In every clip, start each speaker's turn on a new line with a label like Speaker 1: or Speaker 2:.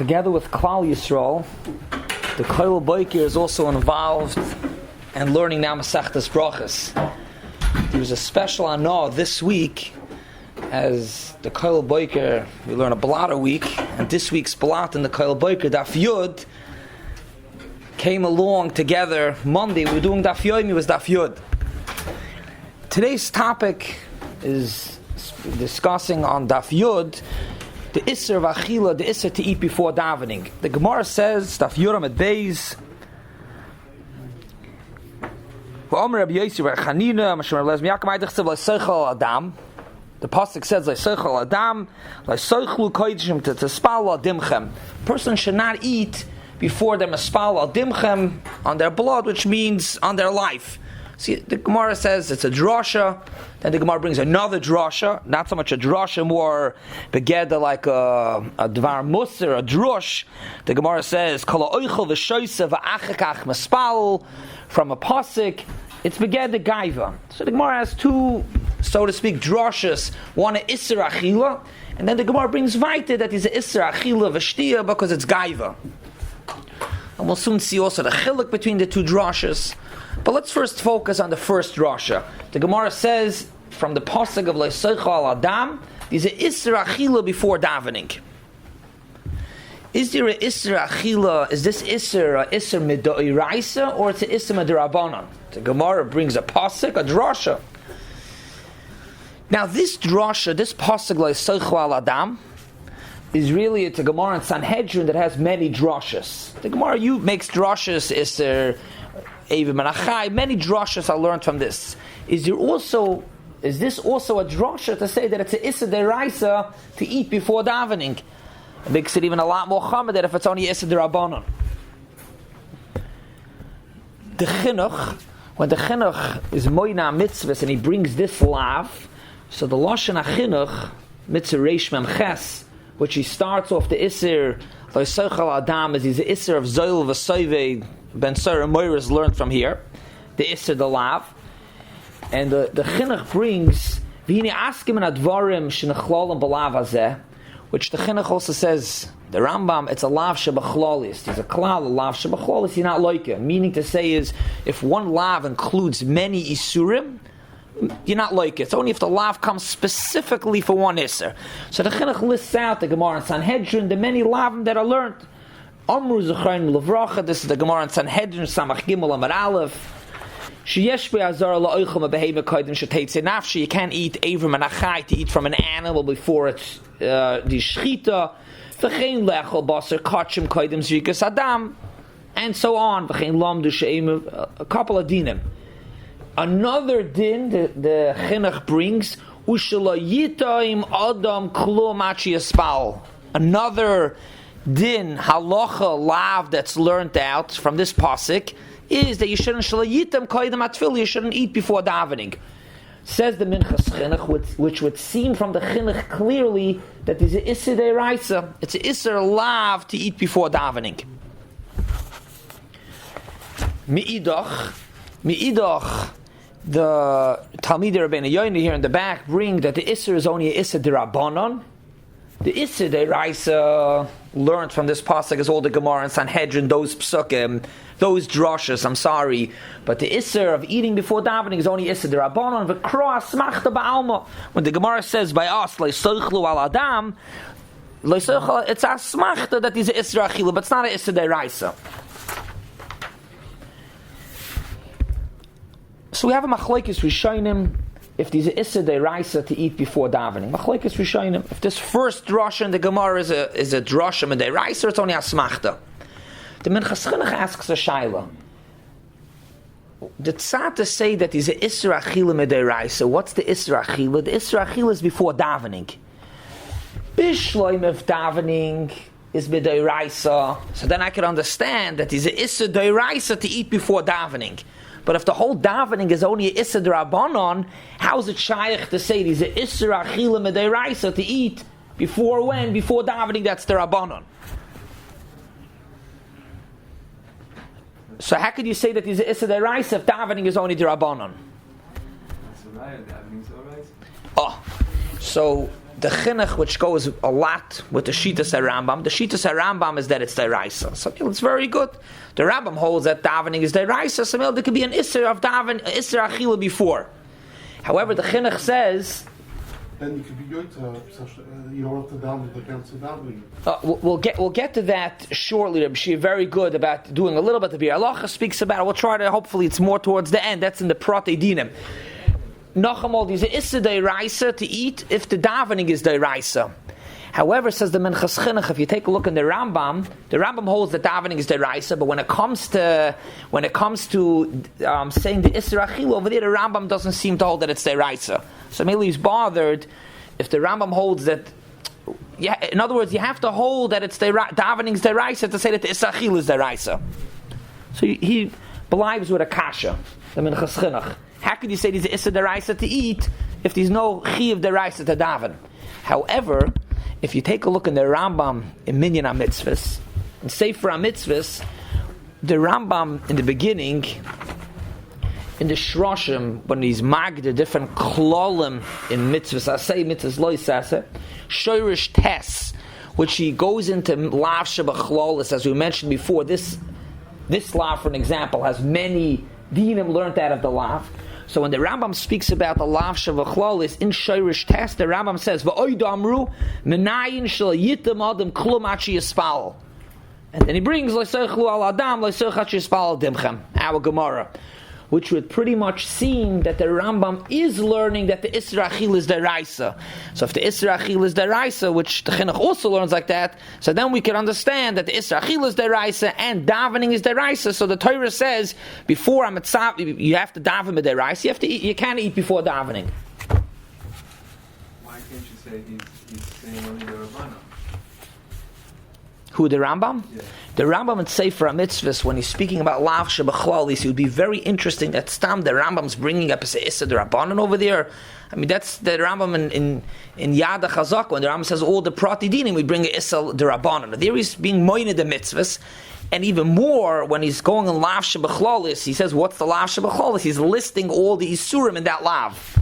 Speaker 1: Together with Klal Yisrael, the Koil Boiker is also involved in learning now Masechtas Brachas. There was a special honor this week as the Koil Boiker. We learn a Blata week, and this week's Blat in the Koil Boiker, Daf Yud, came along together. Monday we were doing Daf Yomi, was Daf Yud. Today's topic is discussing on Daf Yud the Isser of Achila, the Isser to eat before davening. The Gemara says, Daf Yuram at Beis, the pasuk says, person should not eat before they maspal al dimchem, on their blood, which means on their life. See, the Gemara says it's a drasha. Then the Gemara brings another drasha, not so much a drasha, more begeda like a dvar musar, a drush. The Gemara says kol oichel v'shoyse v'achakach maspal, from a pasuk. It's begeda gaiva. So the Gemara has two, so to speak, drashas. One is isser achila, and then the Gemara brings weiter that is a isser achila v'shtia because it's gaiva. And we'll soon see also the chiluk between the two drashas. But let's first focus on the first drasha. The Gemara says from the pasuk of Leisoicha al Adam, there's a isser achila before davening. Is there a isser achila? Is this isser a isser midoiraisa or it's a isser midirabanan? The Gemara brings a pasuk, a drasha. Now this drasha, this pasuk Leisoicha al Adam, is really it's a Gemara in Sanhedrin that has many drashas. The Gemara makes drashas isser. Many drashas are learned from this. Is this also a drasha to say that it's a issa deraisa to eat before davening? It makes it even a lot more chamer that if it's only issa derabanan. The chinuch, when the chinuch is moina mitzvahs and he brings this lav, so the lashon chinuch mitzvah reish mem ches, which he starts off the isser loisachal adam, is he's the isser of zoil v'soivei. Ben Sarah Moiras learned from here the Isser the Lav, and the Chinuch brings V'hine askim and advarim shenechlolim b'lav hazeh, which the Chinuch also says the Rambam it's a lav shebachlolis. There's a klal, a lav shebachlolis. You're not like it. Meaning to say is if one lav includes many isurim, you're not like it. It's only if the lav comes specifically for one Isser. So the Chinuch lists out the Gemara in Sanhedrin the many lavim that are learned. Amru Zechrein Levracha, this is the Gemara in Sanhedrin, Samach Gimel Amar Aleph. Sheyesh be'azar la'oichel ma'behema kodim sheteitze nafshi. You can't eat avrim and achai, to eat from an animal before it's the shchita. V'chein lechol basar kachim kodim zrikas adam, and so on. V'chein lamdu she'im, a couple of dinim. Another din the Chinuch brings, u'shelo yitayim adam klo machi yaspal. Another din halacha lav that's learned out from this pasuk is that you shouldn't shalayitam koydem atfil, you shouldn't eat before davening. Says the Minchas Chinuch, which would seem from the Chinuch clearly that there's an isser deraisa. It's an isser lav to eat before davening. Mi'idach, the Talmidei Rabbeinu Yoina here in the back bring that the isser is only an isser derabanan. The Isser deraisa learned from this pasuk is all the Gemara and Sanhedrin, those psukim, those drashas. I'm sorry, but the Isser of eating before davening is only Isser derabanan. V'kro asmachta ba'alma. When the Gemara says by us leisochlu al adam, leisochlu, it's asmachta that is an Isser achila, but it's not an Isser deraisa. So we have a machlokes rishonim. If there's an Isser deraisa to eat before davening, machlokes rishonim. If this first drasha in the Gemara is a drasha and deraisa, it's only asmachta. The Minchas Chinuch asks a shaila. The tzad to say that there's an Isser achila mederaisa. What's the Isser achila? The Isser achila is before davening. Bishloim of davening is mederaisa. So then I can understand that there's an Isser deraisa to eat before davening. But if the whole davening is only an Isser d'Rabbanon, how is it shaykh to say there's an Isser achila mederaisa to eat before when? Before davening, that's the Rabbanon. So how could you say that there's an Isser d'Oraisa if davening is only the Rabbanon?
Speaker 2: That's right, davening's alright.
Speaker 1: Oh, so the chinuch which goes a lot with the Shitas HaRambam. The Shitas HaRambam is that it's Deraisa. So it's very good. The Rambam holds that davening is Deraisa. So there could be an Isser of daven, Isser Achila before. However, the chinuch says.
Speaker 2: Then you could be good. You don't have to daven the cancer davening.
Speaker 1: We'll get to that shortly. She's very good about doing a little bit of beer. Allah speaks about it. We'll try to. Hopefully, it's more towards the end. That's in the Protei Dinim. Nachamol, these Issa Deiraisa to eat if the davening is Deiraisa. However, says the Minchas Chinuch, if you take a look in the Rambam holds that davening is Deiraisa, but when it comes to saying the Issa Achila over there, the Rambam doesn't seem to hold that it's Deiraisa. So maybe he's bothered if the Rambam holds that. Yeah, in other words, you have to hold that it's davening is Deiraisa to say that the Issa Achila is Deiraisa. So he believes with a kasha, the Minchas Chinuch. How could you say there's an Issa Deraisa to eat if there's no Chiv Deraisa to daven? However, if you take a look in the Rambam in Minyan HaMitzvahs, in Sefer HaMitzvahs, the Rambam in the beginning, in the Shroshim, when he's magd different klolim in mitzvahs, asay mitzvahs lo yisaseh, shoyrish tes, which he goes into lav shebachlolis, as we mentioned before. This lav, for an example, has many dinim learned out of the lav. So when the Rambam speaks about the lav shavachlolis in Shoirish Test, the Rambam says, "Va'oid amru menayin shel yitam adam klum achi yispal," and then he brings "Loiseichlu al adam loiseich achi yispal dimchem," our Gemara, which would pretty much seem that the Rambam is learning that the Isra Achil is Deraisa. So if the Isra Achil is Deraisa, which the Chinuch also learns like that, so then we can understand that the Isra Achil is Deraisa and davening is Deraisa. So the Torah says, before Amitzav, you have to daven with Deraisa, you have to eat, you can't eat before davening.
Speaker 3: Why can't you say he's saying only the Rabbana?
Speaker 1: Who, the Rambam?
Speaker 3: Yeah.
Speaker 1: The Rambam in Sefer HaMitzvahs, when he's speaking about Lav Shebachlolis, it would be very interesting that Stam, the Rambam's bringing up a Issa D'Rabbanan over there. I mean, that's the Rambam in Yad HaChazak, when the Rambam says all the Prati Dinim, we bring a Issa D'Rabbanan. There he's being moined the mitzvahs, and even more, when he's going on Lav Shebachlolis, he says, what's the Lav Shebachlolis? He's listing all the Isurim in that Lav.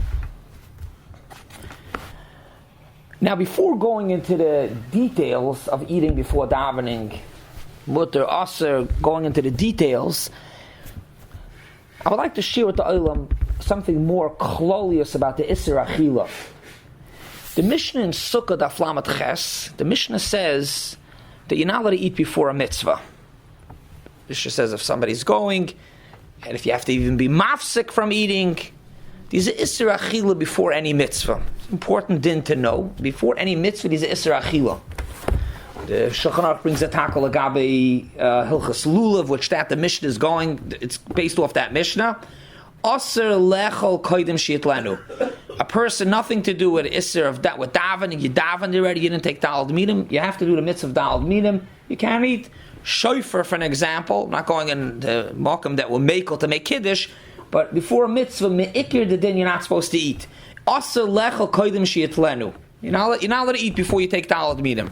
Speaker 1: Now, before going into the details of eating before davening, mutter, aser, going into the details, I would like to share with the Olam something more klolius about the Isser Achila. The Mishnah in Sukkah Daf Lamed Ches, the Mishnah says that you're not allowed to eat before a mitzvah. The Mishnah says if somebody's going, and if you have to even be mafsik from eating, there's an Isser Achila before any mitzvah. It's important din to know. Before any mitzvah, there's an Isser Achila. The Shulchan Aruch brings a tackle agabe Hilchas Lulav, which that the Mishnah is going. It's based off that Mishnah. Aser lechol koidim shiitlenu. A person, nothing to do with Isser of that with davening. You davened already. You didn't take Daled Minim. You have to do the mitzvah of Daled Minim. You can't eat shofar, for an example. I'm not going in the makom that will make to make kiddush, but before a mitzvah meikir the din you're not supposed to eat. Aser lechol koidim shiitlenu. You're not allowed to eat before you take Daled Minim.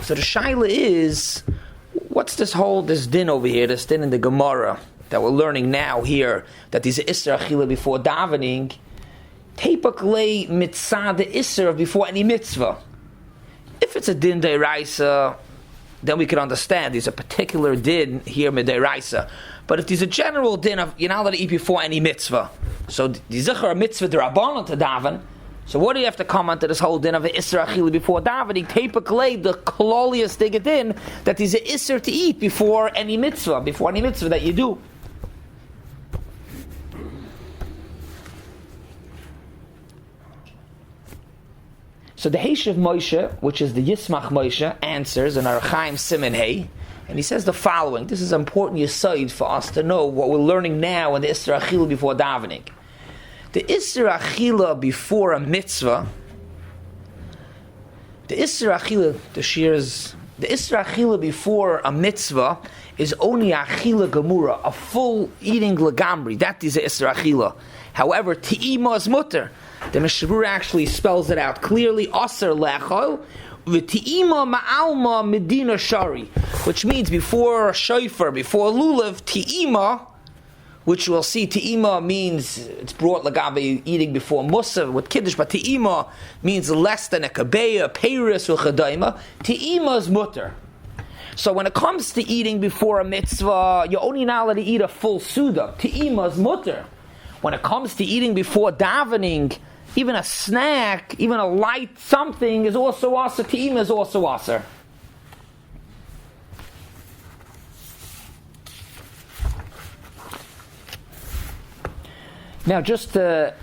Speaker 1: So the shaila is, what's this din over here, this din in the Gemara that we're learning now here, that there's an Isser Achila before davening, tepak lei mitzah the Isser before any mitzvah. If it's a din deiraisa, then we can understand there's a particular din here mideiraisa. But if there's a general din of you're not allowed to eat before any mitzvah, so the zichar mitzvah d'Rabbanan to daven, so what do you have to comment to this whole din of an Isser Achila before davening? Tepak lei, the kololius dig it in, that there's an Isser to eat before any mitzvah that you do. So the Heishav Moshe, which is the Yismach Moshe, answers in Arachaim Siman Hey, and he says the following. This is important yesod for us to know what we're learning now in the Isser Achila before davening. The Isser Achila before a mitzvah, the Isser Achila before a mitzvah is only Achila Gemura, a full eating Legambri. That is the Isser Achila. However, Te'ima is mutter. The Mishabur actually spells it out clearly. Aser lechol, v'te'ima ma'alma medina shari, which means before shofar, before lulav, te'ima which we'll see te'ima means, it's brought lagabe eating before Musa with Kiddush, but te'ima means less than a kabeya, peiris, or chadaima. Te'ima is mutter. So when it comes to eating before a mitzvah, you're only not allowed to eat a full suda. Te'ima is mutter. When it comes to eating before davening, even a snack, even a light something is also aser. Te'ima is also aser. Now, just to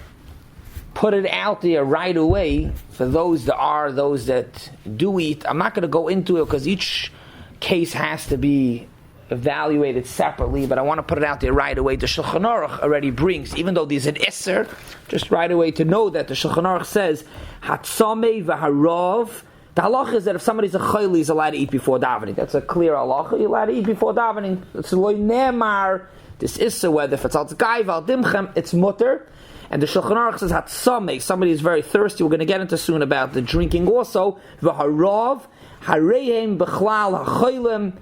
Speaker 1: put it out there right away, for those that do eat, I'm not going to go into it because each case has to be evaluated separately, but I want to put it out there right away. The Shulchan Aruch already brings, even though there's an Isser, just right away to know that the Shulchan Aruch says, Hatzameh v'harav. The halacha is that if somebody's a chayli, he's allowed to eat before davening. That's a clear halacha. You're allowed to eat before davening. It's loy nemar. This Isser, whether if it's al tzgaiv, al dimchem, it's mutter. And the Shulchan Aruch says, Hatzameh, somebody is very thirsty. We're going to get into soon about the drinking also. V'harav. Hareim b'chlal ha'chaylim,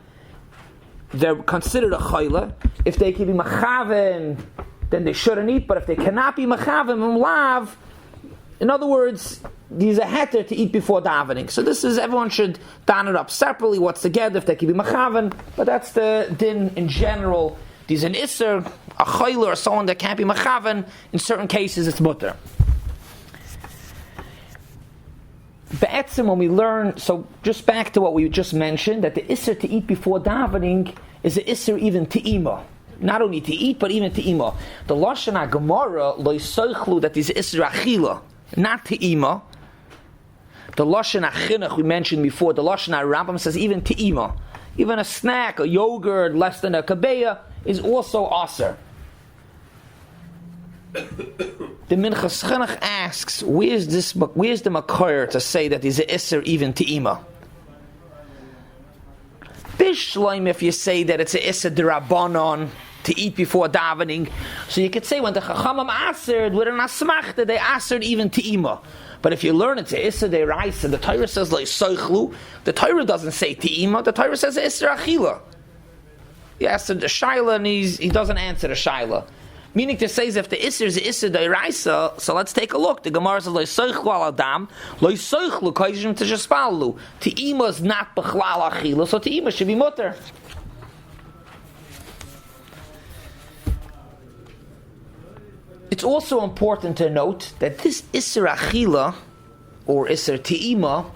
Speaker 1: they're considered a chayla. If they can be machaven, then they shouldn't eat. But if they cannot be machaven lav, in other words, these are heter to eat before davening. So this is, everyone should don it up separately. What's together if they can be machaven? But that's the din in general. These an isser, a chayla, or someone that can't be machaven. In certain cases, it's mutter. Be'etzim, when we learn, so just back to what we just mentioned, that the isser to eat before davening is an isser even te'ima. Not only to eat, but even te'ima. The Lashon HaGemara, lo yisoichlu, that is isser achila, not te'ima. The Lashon HaChinuch we mentioned before, the Lashon HaRambam says even te'ima. Even a snack, a yogurt, less than a kabeya, is also aser. The Minchas Chinuch asks, where's the makor to say that is a isser even te'ima? Bishloim, if you say that it's a isser derabanan to eat before davening, so you could say when the Chachamim asered with an asmachta, they asered even te'ima. But if you learn it's a isser deraisa, the Torah says like soichlu. The Torah doesn't say te'ima. The Torah says isser achila. He asked the shaila and he doesn't answer the shaila. Meaning to say, if the Isser is the Isser Dairaisa, so let's take a look. The Gemara says, Lo Soichlu al Adam, Lo Soichlu Koyishim Teshespallu. Te'ima is not Bechlal Achila, so Te'ima should be mutter. It's also important to note that this Isser Achila, or Isser Te'ima,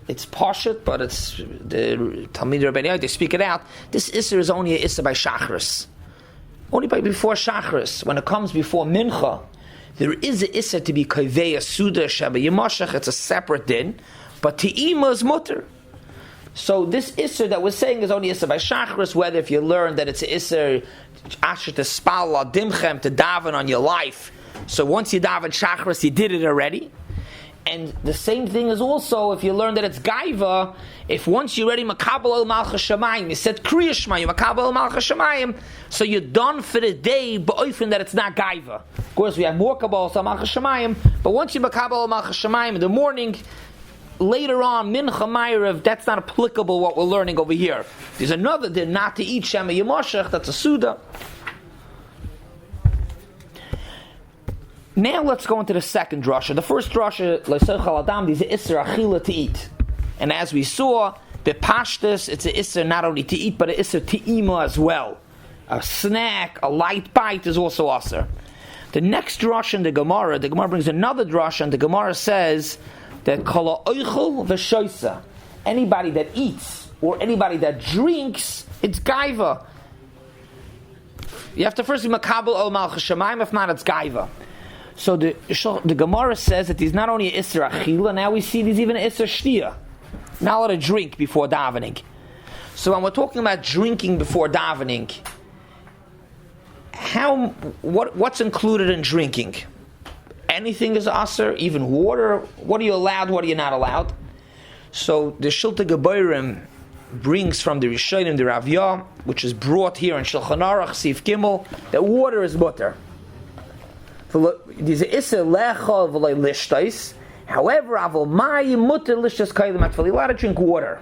Speaker 1: it's Pashat, but it's the Talmid Rabbeinu, they speak it out. This Isser is only a Isser by Shachris. Only by before Shachris. When it comes before Mincha, there is an Isser to be Kaiveya Suda Sheba Yemashach. It's a separate din. But Te'ima is mutter. So this Isser that we're saying is only Isser by Shachris, whether if you learn that it's an Isser Asher to Spal Dimchem to daven on your life. So once you daven Shachris, you did it already. And the same thing is also if you learn that it's Gaiva, if once you're ready Makabal El Malchus Shamayim, you said Kriya Shema, you Makabal El Malchus Shamayim, so you're done for the day, but often that it's not Gaiva. Of course, we have more Kabbalah El Malchus Shamayim, but once you Makabal El Malchus Shamayim in the morning, later on, Mincha Ma'ariv, that's not applicable what we're learning over here. There's another din not to eat Shema Yemoshech, that's a Suda. Now let's go into the second drasha. The first drasha, L'Soichal Adam, is an Isser Achila to eat. And as we saw, the Pashtus, it's an Isser not only to eat, but an Isser Te'ima as well. A snack, a light bite is also Asr. The next drasha in the Gemara brings another drasha, and the Gemara says that Kala Oichel V'Shoisa, anybody that eats, or anybody that drinks, it's Gaiva. You have to first be Makabel El Malchus Shamayim, if not, it's Gaiva. So the Gemara says that he's not only an Isser Achila, now we see there's even an Isser Shtia. Not allowed to drink before davening. So when we're talking about drinking before davening, what's included in drinking? Anything is Asr, even water. What are you allowed, what are you not allowed? So the Shilta Gebayrim brings from the Rishonim, the Ravya, which is brought here in Shulchan Aruch, Sif Gimel, that water is butter. However, aval mayim mutter lishtas kailim atfali. You're allowed to drink water.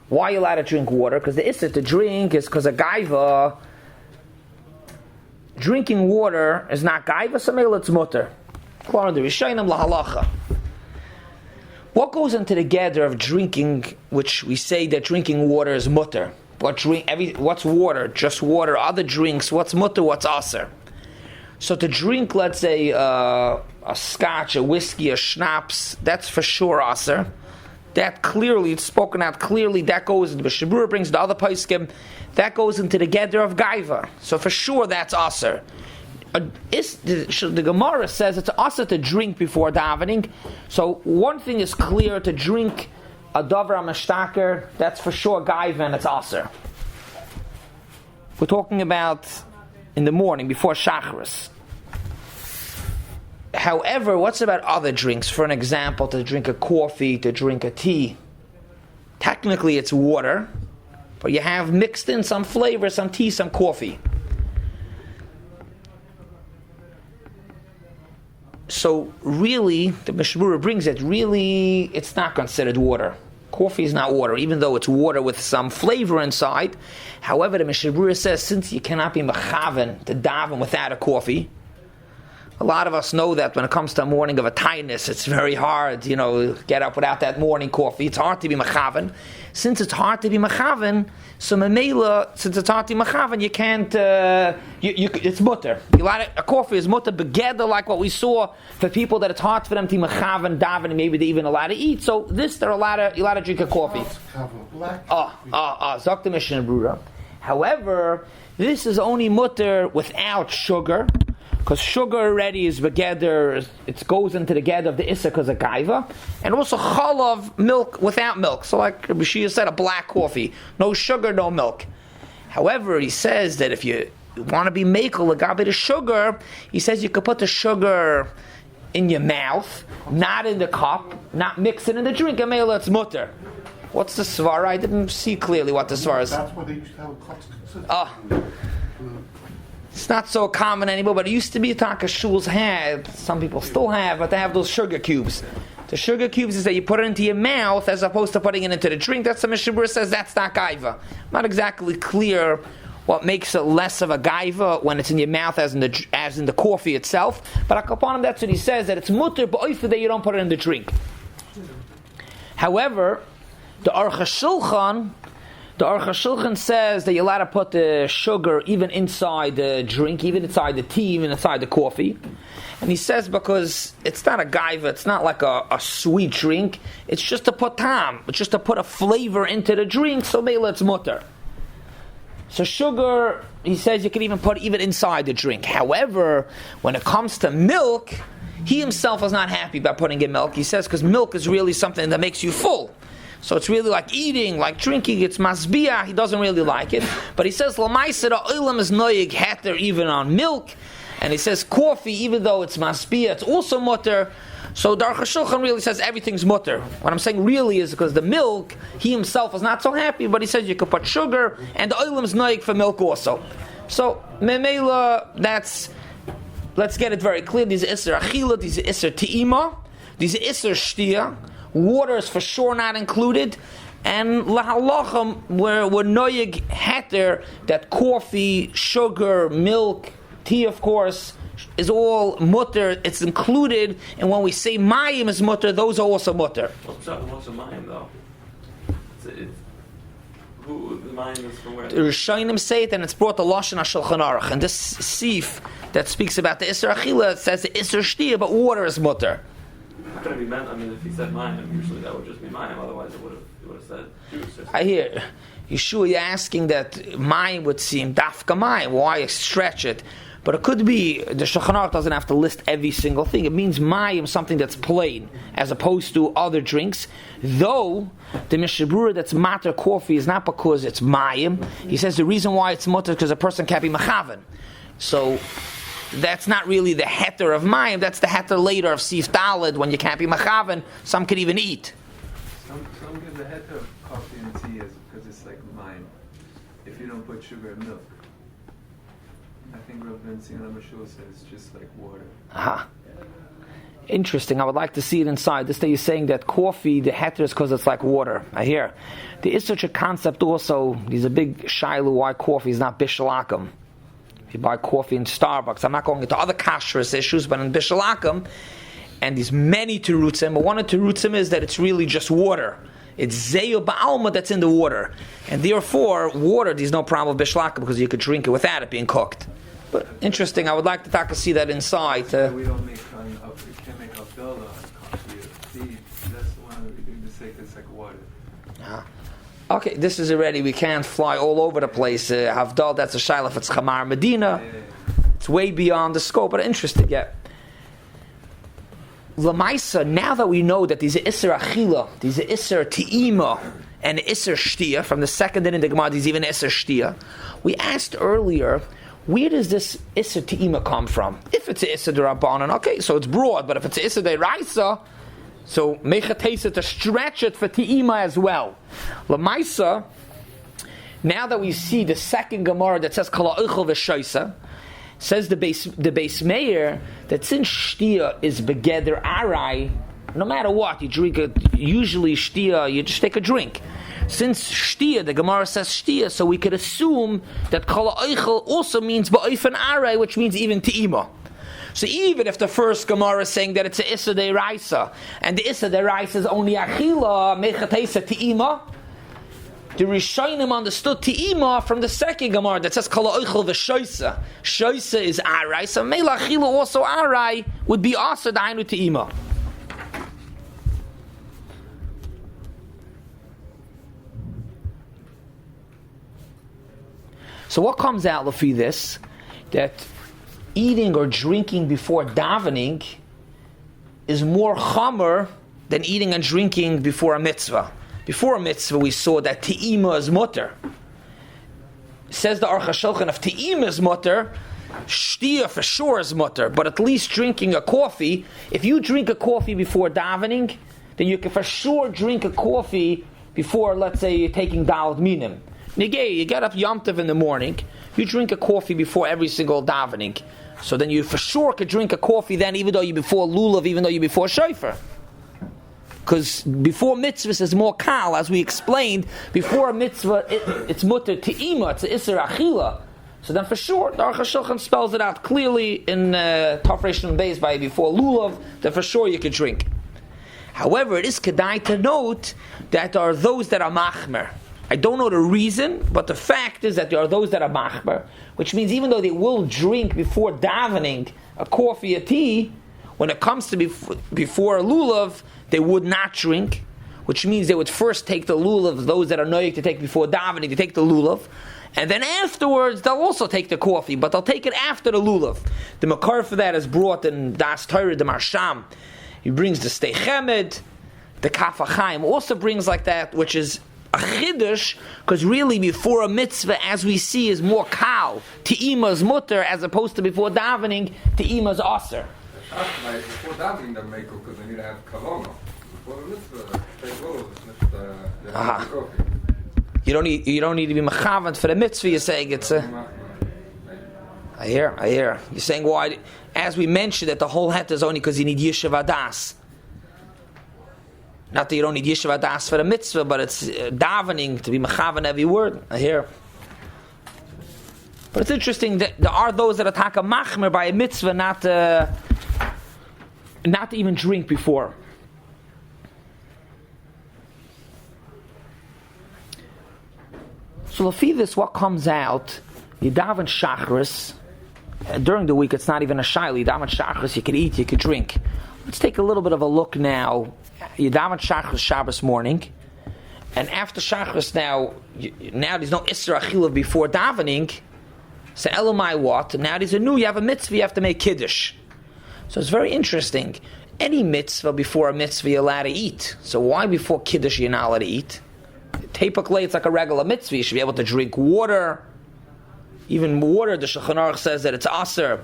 Speaker 1: Why are you allowed to drink water? Because the issa to drink is because a gaiva. drinking water is not gaiva, so maybe it's mutter. According to Rishonim lahalacha. What goes into the gather of drinking, which we say that drinking water is mutter? What's water? Just water. Other drinks, what's mutter, what's aser? So to drink, let's say, a scotch, a whiskey, a schnapps, that's for sure aser. That clearly, it's spoken out clearly, that goes into the Shabura brings the other paiskim, that goes into the gather of gaiva. So for sure that's aser. The Gemara says it's aser to drink before davening. So one thing is clear, to drink a davar amashtaker, that's for sure gaiva and it's aser. We're talking about in the morning before shacharis. However, what's about other drinks? For an example, to drink a coffee, to drink a tea. Technically it's water, but you have mixed in some flavor, some tea, some coffee. So really, the Mishmura brings it, really, it's not considered water. Coffee is not water, even though it's water with some flavor inside. However, the Mishmura says, since you cannot be mechaven to daven without a coffee, a lot of us know that when it comes to a morning of a tightness, it's very hard, get up without that morning coffee. It's hard to be mechaven. Since it's hard to be mechaven, so memela, since it's hard to be mechaven, you can't, it's mutter. A coffee is mutter, begeder, like what we saw for people that it's hard for them to be mechaven, daven, maybe they're even allowed to eat. So they're allowed to drink a coffee. Zok the Mishnah Brura. However, this is only mutter without sugar, because sugar already is begeder, it goes into the gather of the issa because of gaiva, and also chalav, milk without milk. So like Rabbi said, a black coffee, no sugar, no milk. However, he says that if you want to be mekel agabe the sugar, he says you could put the sugar in your mouth, not in the cup, not mix it in the drink, and mela it's mutter. What's the svara? I didn't see clearly what the svara is.
Speaker 2: That's what they used to have
Speaker 1: It's not so common anymore, but it used to be a taka shuls had. Some people still have, but they have those sugar cubes. The sugar cubes is that you put it into your mouth as opposed to putting it into the drink. That's the Mishnah says that's not gaiva. Not exactly clear what makes it less of a gaiva when it's in your mouth as in the coffee itself. But upon him, that's what he says, that it's mutter, but if that you don't put it in the drink. However, the Aruch HaShulchan says that you're allowed to put the sugar even inside the drink, even inside the tea, even inside the coffee. And he says because it's not a gaiva, it's not like a sweet drink, it's just to put tam, it's just to put a flavor into the drink, so maybe it's mutter. So sugar, he says you can even put even inside the drink. However, when it comes to milk, he himself is not happy about putting in milk. He says because milk is really something that makes you full. So it's really like eating, like drinking, it's masbiyah, he doesn't really like it. But he says, L'maisa oilam is noyig heter even on milk. And he says coffee, even though it's masbiyah, it's also mutter. So the Aruch HaShulchan really says everything's mutter. What I'm saying really is because the milk, he himself is not so happy, but he says you could put sugar, and the oilam is noyig for milk also. So, memela, let's get it very clear, these isser achila, these isser te'ima, these isser shtia. Water is for sure not included, and lahalacham we're noyig heter that coffee, sugar, milk, tea, of course, is all mutter. It's included, and when we say mayim is mutter, those are also mutter.
Speaker 3: What's a mayim though? Who the mayim is from where?
Speaker 1: The Rishonim say it, and it's brought to Lashon HaShulchan Aruch. And this sif that speaks about the isser achila, it says the isser shtia, but water is mutter.
Speaker 3: How could it be meant? I mean, if he said mayim, usually that would just be mayim. Otherwise, it would have said juice.
Speaker 1: I hear Yeshua, you're asking that mayim would seem dafka mayim. Why stretch it? But it could be the Shulchan Aruch doesn't have to list every single thing. It means mayim, something that's plain, as opposed to other drinks. Though the Mishnah Brura that's matter coffee is not because it's mayim. He says the reason why it's mutter is because a person can't be mechaven. So that's not really the heter of mayim. That's the heter later of sif daled when you can't be mechaven. Some could even eat.
Speaker 3: Some give the heter of coffee and tea because it's like mayim. If you don't put sugar and milk. I think Rav Ben Zion Mashul says it's just like water.
Speaker 1: Aha. Interesting. I would like to see it inside. This day you're saying that coffee, the heter is because it's like water. I hear. There is such a concept also. There's a big shiloh why coffee is not bishalakim. If you buy coffee in Starbucks, I'm not going into other kashrus issues, but in Bishalakim, and there's many terutzim, but one of the terutzim is that it's really just water. It's zeyu ba'alma that's in the water. And therefore, water, there's no problem with Bishalakim because you could drink it without it being cooked. But interesting, I would like to see that inside.
Speaker 3: We don't make, we can't make Abdullah on coffee. That's the one that we do to say it's like water.
Speaker 1: Okay, this is already, we can't fly all over the place. Havdal, that's a shaila, it's Chamar Medina. It's way beyond the scope, but interesting, yeah. Lamaisa, now that we know that there's an Isser Achila, there's an Isser Te'ima, and an Isser Shtia, from the second din in the Gemara, there's even Isser Shtia. We asked earlier, where does this Isser Te'ima come from? If it's an Isser D'Rabbanan, okay, so it's broad, but if it's an Isser D'Raisa, so Mechatesa to stretch it for Te'ima as well. Lamaisa, now that we see the second Gemara that says Kala Eichel V'Shoisa, says the base mayor that since Shtia is Begeder Arai, no matter what, you drink it, usually Shtia, you just take a drink. Since Shtia, the Gemara says Shtia, so we could assume that Kala Eichel also means Ba'ofen Arai, which means even Te'ima. So even if the first Gemara is saying that it's a Issa De'Raisa, and the Issa De'Raisa is only Achila, Mechatesa Te'ima, the Rishonim understood Te'ima from the second Gemara that says Kala Eichel V'Shoisa. Shoisa is Arai, so Mela Achila also Arai would be also Dainu Te'ima. So what comes out of this? That eating or drinking before davening is more chamer than eating and drinking before a mitzvah. Before a mitzvah, we saw that te'ima is mutter. Says the Aruch HaShulchan, if te'ima is mutter, shtia for sure is mutter. But at least drinking a coffee, if you drink a coffee before davening, then you can for sure drink a coffee before, let's say, you're taking Daled Minim. Nigei, you get up Yom Tov in the morning, you drink a coffee before every single davening. So then you for sure could drink a coffee then, even though you're before Lulav, even though you're before Shofar. Because before mitzvahs is more kal, as we explained, before a mitzvah, it's mutter te'ima, it's Isser Achila. So then for sure, the Aruch HaShulchan spells it out clearly in Tov Reish Nun Beis by before Lulav, that for sure you could drink. However, it is kedai to note that there are those that are machmer. I don't know the reason, but the fact is that there are those that are machmer, which means even though they will drink before davening a coffee or tea, when it comes to before a lulav, they would not drink, which means they would first take the lulav, those that are noyik to take before davening, they take the lulav, and then afterwards they'll also take the coffee, but they'll take it after the lulav. The makar for that is brought in Das Torah, the Marsham. He brings the Stei Chemed, the Kaf HaChaim also brings like that, which is a chiddush, because really before a mitzvah, as we see, is more kal. Te'ima is mutter, as opposed to before davening, te'ima is aser.
Speaker 4: Before davening, they make because they need to have kavana. Before the mitzvah, they go. It's not coffee.
Speaker 1: You don't need to be mechavant for the mitzvah. You're saying it's a. I hear. You're saying why? As we mentioned, that the whole het is only because you need yeshiva das. Not that you don't need yeshiva das for the mitzvah, but it's davening to be mechavan every word. I hear. But it's interesting that there are those that attack a machmer by a mitzvah, not to even drink before. So lefi this, what comes out? You daven shachris. During the week, it's not even a shaila. You daven shachris. You can eat. You can drink. Let's take a little bit of a look now. You daven Shachris Shabbos morning, and after Shachris now there's no Isra Achila before davening. So Elamai what? Now there's you have a mitzvah, you have to make Kiddush. So it's very interesting. Any mitzvah before a mitzvah you're allowed to eat. So why before Kiddush you're not allowed to eat? Tepakle, it's like a regular mitzvah. You should be able to drink water. Even water, the Shulchan Aruch says that it's aser.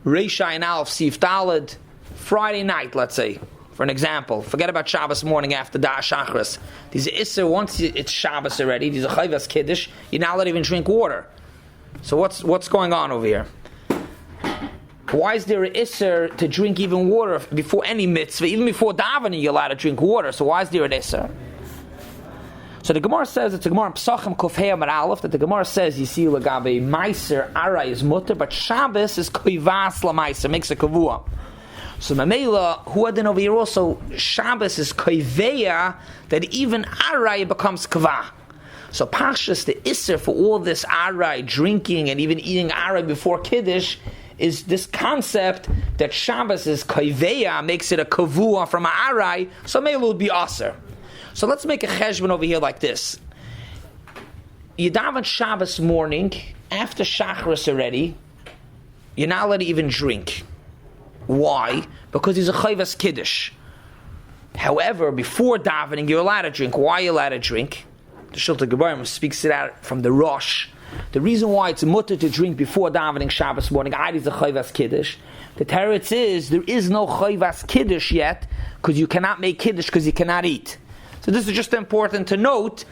Speaker 1: Reish Ayin Aleph Sif Daled. Friday night, let's say, for an example. Forget about Shabbos morning after Da Shachris. These Isser, once it's Shabbos already, these are Chayvas Kiddush, you're not allowed to even drink water. So what's going on over here? Why is there an Isser to drink even water before any mitzvah? Even before davening, you're allowed to drink water. So why is there an Isser? So the Gemara says, it's a Gemara in Pesachim Kofhei Amar Aleph, that the Gemara says, you see, Lagabe Meiser Arai is mutter, but Shabbos is Koivas La Meiser, makes a kavua. So Mamela, who had over here also, Shabbos is Koiveya, that even Arai becomes Kavah. So Pashas, the Isser for all this Arai, drinking and even eating Arai before Kiddush, is this concept that Shabbos is Koiveya, makes it a Kavua from Arai, so Mamela would be Aser. So let's make a cheshbon over here like this. You daven Shabbos morning, after Shacharis already, you're not allowed to even drink. Why? Because he's a chayvas kiddush. However, before davening, you're allowed to drink. Why are you allowed to drink? The Shulta Gebarim speaks it out from the Rosh. The reason why it's mutter to drink before davening Shabbos morning, is a chayvas kiddush. The teretz is, there is no chayvas kiddush yet, because you cannot make kiddush, because you cannot eat. So this is just important to note.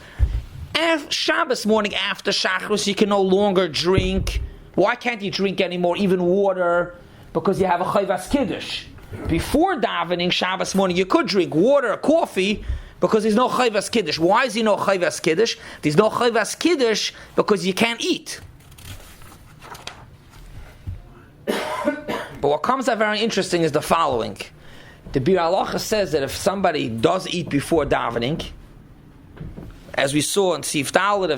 Speaker 1: Shabbos morning after Shacharis, you can no longer drink. Why can't you drink anymore, even water? Because you have a chayvas kiddush. Before davening Shabbos morning, you could drink water or coffee because there's no chayvas kiddush. Why is there no chayvas kiddush? There's no chayvas kiddush because you can't eat. But what comes out very interesting is the following. The Bir Halacha says that if somebody does eat before davening, as we saw in Sif Dalet,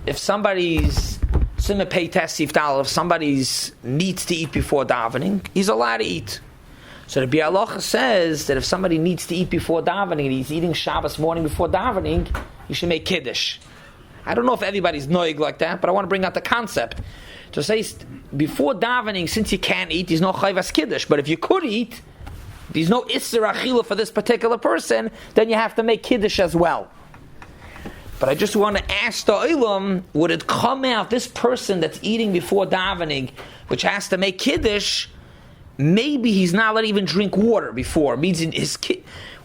Speaker 1: if somebody's Simon Pei Test Sif Dalet, if somebody's needs to eat before davening, he's allowed to eat. So the Bir Halacha says that if somebody needs to eat before davening and he's eating Shabbos morning before davening, you should make Kiddush. I don't know if everybody's noig like that, but I want to bring out the concept. To say before davening, since you can't eat, there's no chayvas kiddush. But if you could eat, there's no isser achila for this particular person, then you have to make kiddush as well. But I just want to ask the Olam, would it come out, this person that's eating before davening, which has to make kiddush, maybe he's not allowed to even drink water before. It means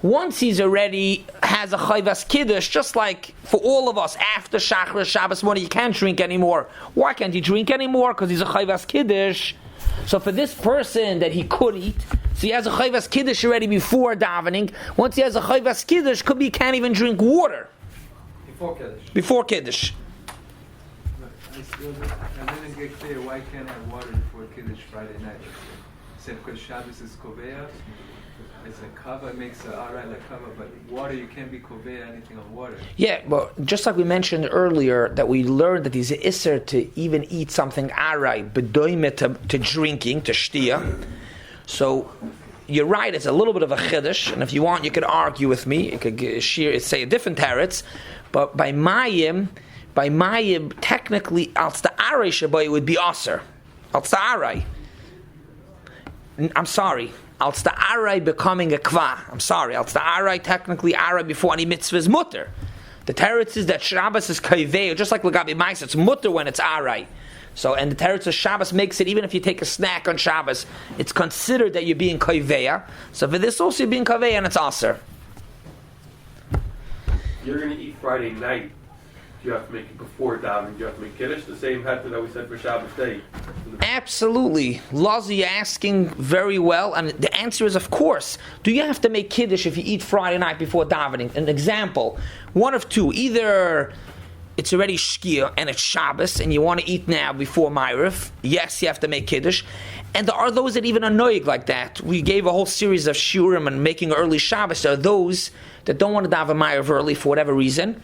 Speaker 1: once he's already has a chayvas kiddush, just like for all of us, after Shacharis Shabbos morning, you can't drink anymore. Why can't he drink anymore? Because he's a chayvas kiddush. So for this person that he could eat, so he has a chayvas kiddush already before davening. Once he has a chayvas kiddush, could be he can't even drink water. Before Kiddush.
Speaker 3: I didn't get clear, why can't I have water before Kiddush Friday night? Said because Shabbos is Koveya, it's a cover, it makes it alright like cover, but water, you can't be Koveya anything on water.
Speaker 1: Yeah, but just like we mentioned earlier, that we learned that he's an isser to even eat something arai, bedoime to drinking, to shtia. So you're right, it's a little bit of a chiddush, and if you want, you could argue with me, you could say a different teretz, but by Mayim, technically, als the arai shabai would be aser. Als the arai. I'm sorry. Als the arai becoming a kva. I'm sorry. Als the arai, technically arai before any mitzvah is mutter. The teretz is that Shabbos is kaivei, just like Lagabi Mais, it's mutter when it's arai. So, and the teretz of Shabbos makes it, even if you take a snack on Shabbos, it's considered that you're being kaiveya. So for this also you're being kaiveya and it's aser.
Speaker 5: You're going to eat Friday night. You have to make it before davening. You have to make kiddush. The same heter that we said for Shabbos day.
Speaker 1: Absolutely. Lazi, you're asking very well, and the answer is of course. Do you have to make kiddush if you eat Friday night before davening? An example, one of two. Either it's already shkia and it's Shabbos, and you want to eat now before Ma'ariv. Yes, you have to make kiddush. And there are those that even are noig like that. We gave a whole series of shurim and making early Shabbos. There are those that don't want to daven Ma'ariv early for whatever reason.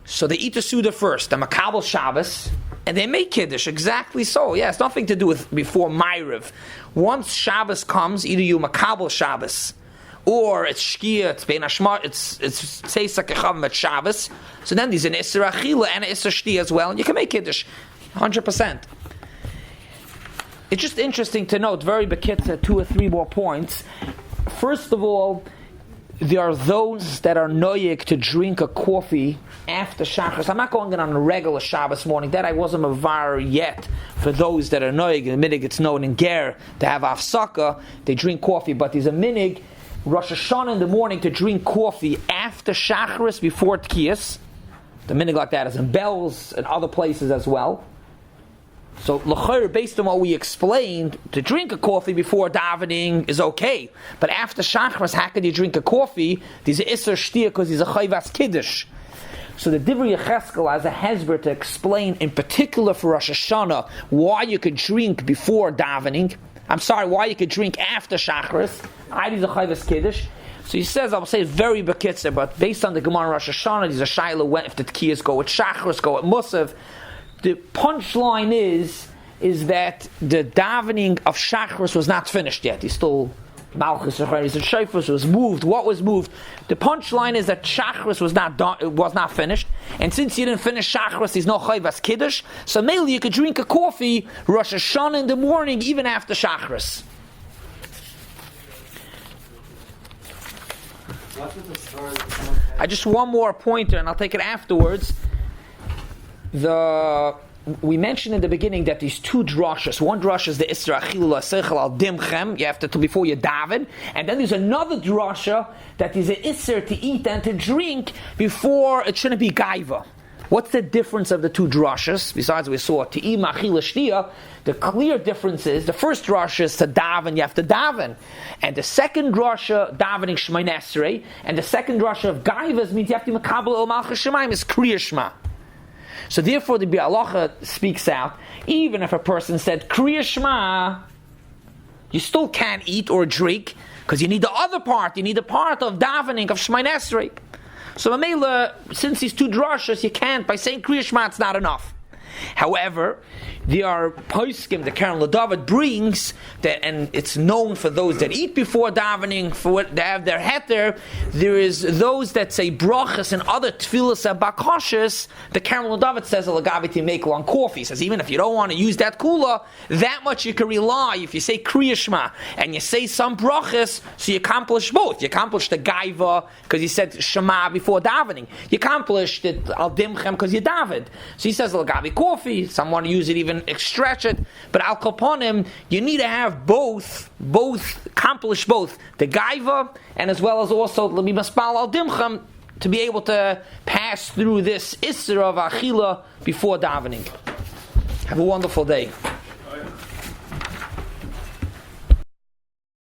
Speaker 1: So they eat the Suda first, the Makabel Shabbos, and they make Kiddush, exactly so. Yeah, it's nothing to do with before Ma'ariv. Once Shabbos comes, either you Makabel Shabbos, or it's Shkia, it's Bein Hashmar, it's Tzeisa Kechavim at Shabbos, so then there's an Isser Achila and an Isser Shtia as well, and you can make Kiddush, 100%. It's just interesting to note, very bekitza, 2 or 3 more points. First of all, there are those that are noyik to drink a coffee after Shacharis. I'm not going in on a regular Shabbos morning. That I wasn't mavar yet. For those that are noyik, the minig it's known in Ger to have afsaka, they drink coffee. But there's a minig, Rosh Hashanah in the morning to drink coffee after Shacharis before Tkiyas. The minig like that is in Bells and other places as well. So, l'chayr, based on what we explained, to drink a coffee before davening is okay. But after Shachris, how could you drink a coffee? There's a Isser Shtir because he's a Chayvas Kiddush. So the Divrei Yecheskel has a hezber to explain, in particular for Rosh Hashanah, why you could drink before davening. Why you could drink after Shachris. He's a Chayvas Kiddush. So he says, I'll say it very bekitzer, but based on the Gemara Rosh Hashanah, there's a Shaila if the Tkiyas go with Shachris, go with Musav. The punchline is that the davening of Shachris was not finished yet. He's still Malchus, the Shofar was moved. What was moved? The punchline is that Shachris was not done, was not finished. And since you didn't finish Shachris, there's no Chayvas Kiddush. So mainly you could drink a coffee Rosh Hashanah in the morning, even after Shachris. I just one more pointer, and I'll take it afterwards. We mentioned in the beginning that these two drashas. One drasha is the Isra Achilul Seichel Al Dimchem. You have to before you daven, and then there's another drasha that is an Isser to eat and to drink before it shouldn't be gaiva. What's the difference of the two drashas? Besides, we saw Te'im Achil Shtia. The clear difference is the first drasha is to daven. You have to daven, and the second drasha davening Shemay Nesrei, and the second drasha of gaivas means you have to makabel El Malchus Shemaim is Kriya Shema. So therefore the Bi'alacha speaks out, even if a person said Kriya Shema, you still can't eat or drink, because you need the other part, you need the part of davening, of Shemay Nesrei. So Mamela, since these two drashas, you can't, by saying Kriya Shema, it's not enough. However, there are poskim, the Karen Ladavad brings, that, and it's known for those that eat before davening, for what they have their heter. There is those that say brachas and other tefillas and bakashas. The Karen Ladavad says alagavi to make long coffee. He says even if you don't want to use that kula, that much you can rely. If you say Kriya Shema and you say some brachas, so you accomplish both. You accomplish the gaiva because you said Shema before davening. You accomplished it al dimchem because you davened. So he says alagavi coffee. Some want to use it even stretch it, but al kaponim you need to have both accomplish both the gaiva and as well as also let me maspal al dimcham to be able to pass through this isra of achila before davening. Have a wonderful day.